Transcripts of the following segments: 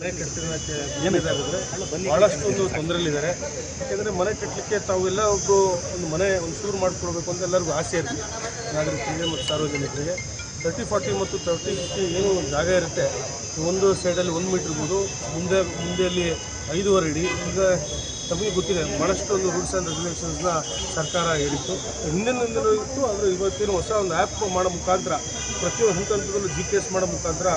ಮನೆ ಕಟ್ಟಿರೋಕ್ಕೆ ಏನಿದಾಗಿದ್ರೆ ಭಾಳಷ್ಟು ಒಂದು ತೊಂದರೆಯಲ್ಲಿದ್ದಾರೆ. ಯಾಕೆಂದರೆ ಮನೆ ಕಟ್ಟಲಿಕ್ಕೆ ತಾವೆಲ್ಲ ಒಂದು ಮನೆ ಶುರು ಮಾಡಿಕೊಡ್ಬೇಕು ಅಂತ ಎಲ್ಲರಿಗೂ ಆಸೆ ಇರುತ್ತೆ ನಾಗರಿಕರಿಗೆ ಮತ್ತು ಸಾರ್ವಜನಿಕರಿಗೆ. 30-40 ಮತ್ತು 30-50 ಏನು ಜಾಗ ಇರುತ್ತೆ, ಒಂದು ಸೈಡಲ್ಲಿ 1 ಮೀಟ್ರ್ ಇರ್ಬೋದು, ಮುಂದೆಯಲ್ಲಿ 5.5 ಅಡಿ. ಈಗ ತಮಗೆ ಗೊತ್ತಿದೆ ಭಾಳಷ್ಟು ಒಂದು ರೂಲ್ಸ್ ಆ್ಯಂಡ್ ರೆಗ್ಯುಲೇಷನ್ಸ್ನ ಸರ್ಕಾರ ಹೇಳಿತ್ತು, ಹಿಂದಿನಿಂದಲೂ ಇತ್ತು. ಆದರೆ ಇವತ್ತೇನು ಹೊಸ ಒಂದು ಆ್ಯಪ್ ಮಾಡೋ ಮುಖಾಂತರ ಪ್ರತಿಯೊಂದು ಹಂತದಲ್ಲೂ GPS ಮಾಡೋ ಮುಖಾಂತರ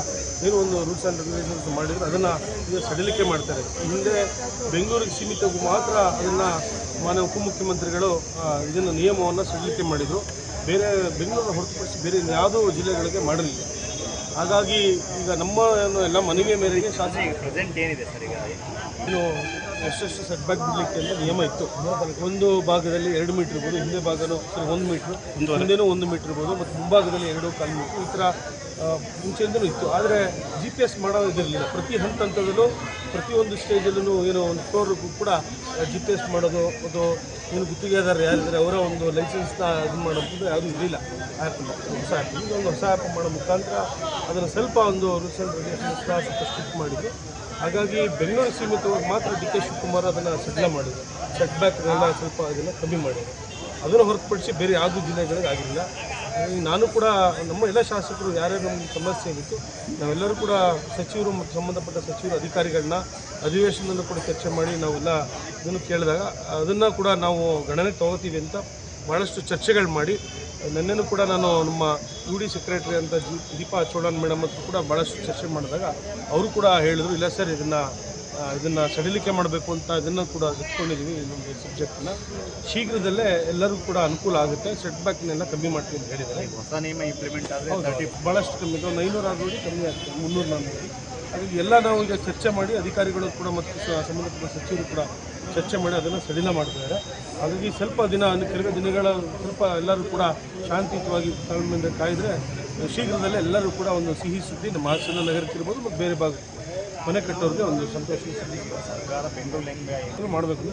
ಏನು ಒಂದು ರೂಲ್ಸ್ ಆ್ಯಂಡ್ ರೆಗ್ಯುಲೇಷನ್ಸ್ ಮಾಡಿದರೆ ಅದನ್ನು ಈಗ ಸಡಿಲಿಕೆ ಮಾಡ್ತಾರೆ. ಹಿಂದೆ ಬೆಂಗಳೂರಿಗೆ ಸೀಮಿತ ಮಾತ್ರ ಅದನ್ನು ಮಾನ್ಯ ಉಪಮುಖ್ಯಮಂತ್ರಿಗಳು ಇದನ್ನು ನಿಯಮವನ್ನು ಸಡಿಲಿಕೆ ಮಾಡಿದರು. ಬೇರೆ ಬೆಂಗಳೂರನ್ನು ಹೊರತುಪಡಿಸಿ ಬೇರೆ ಯಾವುದೋ ಜಿಲ್ಲೆಗಳಿಗೆ ಮಾಡಲಿಲ್ಲ. ಹಾಗಾಗಿ ಈಗ ನಮ್ಮ ಎಲ್ಲ ಮನವಿಯ ಮೇರೆಗೆ ಶಾಸಕ ಪ್ರೆಸೆಂಟ್ ಏನಿದೆ ಸರ್, ಈಗ ಇನ್ನು ಎಷ್ಟೆಷ್ಟು ಸೆಟ್ ಬ್ಯಾಕ್ ಬಿಡಲಿಕ್ಕೆ ಅಂತ ನಿಯಮ ಇತ್ತು. ಒಂದು ಭಾಗದಲ್ಲಿ 2 ಮೀಟ್ರ್ ಇರ್ಬೋದು, ಹಿಂದೆ ಭಾಗನೂ 1 ಮೀಟ್ರ್, ಹಿಂದೆನೂ 1 ಮೀಟ್ರ್ ಇರ್ಬೋದು, ಮತ್ತು ಮುಂಭಾಗದಲ್ಲಿ 2.25 ಮೀಟ್ರ್, ಈ ಥರ ಮುಂಚೆಯಿಂದಲೂ ಇತ್ತು. ಆದರೆ GPS ಮಾಡೋದಿರಲಿಲ್ಲ. ಪ್ರತಿ ಹಂತದಲ್ಲೂ ಪ್ರತಿಯೊಂದು ಸ್ಟೇಜಲ್ಲೂ ಏನೋ ಒಂದು ಫ್ಲೋರ್ಗೂ ಕೂಡ GPS ಮಾಡೋದು, ಅದು ಏನು ಗುತ್ತಿಗೆದಾರರು ಯಾರಿದ್ದಾರೆ ಅವರ ಒಂದು ಲೈಸೆನ್ಸ್ನ ಇದು ಮಾಡೋದು ಯಾವುದೂ ಇರಲಿಲ್ಲ. ಆ್ಯಪಲ್ಲಿ ಹೊಸ ಆ್ಯಪ್, ಈಗ ಒಂದು ಹೊಸ ಆ್ಯಪ್ ಮಾಡೋ ಮುಖಾಂತರ ಅದನ್ನು ಸ್ವಲ್ಪ ಒಂದು ರೂಲ್ಸ್ ಆ್ಯಂಡ್ ರೆಗ್ಯುಲೇಷನ್ಸ್ನ ಸ್ವಲ್ಪ ಸ್ಟ್ರಿಕ್ಟ್ ಮಾಡಿದ್ರು. ಹಾಗಾಗಿ ಬೆಂಗಳೂರು ಸೀಮಿತವಾಗಿ ಮಾತ್ರ DK ಶಿವಕುಮಾರ್ ಅದನ್ನು ಸಡಿಲ ಮಾಡಿದ್ರು. ಸೆಟ್ ಬ್ಯಾಕ್ನೆಲ್ಲ ಸ್ವಲ್ಪ ಅದನ್ನು ಕಮ್ಮಿ ಮಾಡಿದ್ರು. ಅದನ್ನು ಹೊರತುಪಡಿಸಿ ಬೇರೆ ಯಾವುದೂ ಜಿಲ್ಲೆಗಳಿಗೆ ಆಗಿರಲಿಲ್ಲ. ನಾನು ಕೂಡ ನಮ್ಮ ಎಲ್ಲ ಶಾಸಕರು ಯಾರ್ಯಾರು ನಮಗೆ ಸಮಸ್ಯೆ ಆಗಿತ್ತು ನಾವೆಲ್ಲರೂ ಕೂಡ ಸಚಿವರು ಮತ್ತು ಸಂಬಂಧಪಟ್ಟ ಸಚಿವರು ಅಧಿಕಾರಿಗಳನ್ನ ಅಧಿವೇಶನದಲ್ಲೂ ಕೂಡ ಚರ್ಚೆ ಮಾಡಿ ನಾವೆಲ್ಲ ಇದನ್ನು ಕೇಳಿದಾಗ ಅದನ್ನು ಕೂಡ ನಾವು ಗಣನೆಗೆ ತಗೋತೀವಿ ಅಂತ ಭಾಳಷ್ಟು ಚರ್ಚೆಗಳು ಮಾಡಿ, ನಿನ್ನೆನೂ ಕೂಡ ನಾನು ನಮ್ಮ UD ಸೆಕ್ರೆಟರಿ ಅಂತ ದೀಪಾ ಚೋಳನ್ ಮೇಡಮ್ ಹತ್ರ ಕೂಡ ಭಾಳಷ್ಟು ಚರ್ಚೆ ಮಾಡಿದಾಗ ಅವರು ಕೂಡ ಹೇಳಿದರು, ಇಲ್ಲ ಸರ್ ಇದನ್ನು ಸಡಿಲಿಕೆ ಮಾಡಬೇಕು ಅಂತ ಇದನ್ನು ಕೂಡ ಇಟ್ಕೊಂಡಿದ್ದೀವಿ. ಇನ್ನೊಂದು ಸಬ್ಜೆಕ್ಟನ್ನು ಶೀಘ್ರದಲ್ಲೇ ಎಲ್ಲರಿಗೂ ಕೂಡ ಅನುಕೂಲ ಆಗುತ್ತೆ, ಸೆಟ್ ಬ್ಯಾಕ್ನೆಲ್ಲ ಕಮ್ಮಿ ಮಾಡ್ತೀವಿ ಅಂತ ಹೇಳಿದ್ದಾರೆ. ಹೊಸ ನಿಯಮ ಇಂಪ್ಲಿಮೆಂಟ್ ಆದರೆ ಭಾಳಷ್ಟು ಕಮ್ಮಿ, 900 ಆಗೋದು ಕಮ್ಮಿ ಆಗ್ತದೆ, 300 400. ಹಾಗಾಗಿ ಎಲ್ಲ ನಾವು ಈಗ ಚರ್ಚೆ ಮಾಡಿ ಅಧಿಕಾರಿಗಳು ಕೂಡ ಮತ್ತು ಸಂಬಂಧಪಟ್ಟ ಸಚಿವರು ಕೂಡ ಚರ್ಚೆ ಮಾಡಿ ಅದನ್ನು ಸಡಿಲ ಮಾಡ್ತಿದ್ದಾರೆ. ಹಾಗಾಗಿ ಸ್ವಲ್ಪ ಕೆಲವೇ ದಿನಗಳ ಸ್ವಲ್ಪ ಎಲ್ಲರೂ ಕೂಡ ಶಾಂತಿಯುತವಾಗಿ ತಾಳ್ಮೆಯಿಂದ ಕಾಯಿದರೆ ಶೀಘ್ರದಲ್ಲೇ ಎಲ್ಲರೂ ಕೂಡ ಒಂದು ಸಿಹಿ ಸುದ್ದಿ ನಮ್ಮ ಹಾಸನ ನಗರಕ್ಕಿರ್ಬೋದು ಮತ್ತು ಬೇರೆ ಭಾಗ ಮನೆ ಕಟ್ಟೋರಿಗೆ ಒಂದು ಸಂತೋಷದ ಸುದ್ದಿ ಸರ್ಕಾರ ಬೆಂಗಳೂರು ಹೆಂಗೆ ಮಾಡಬೇಕು.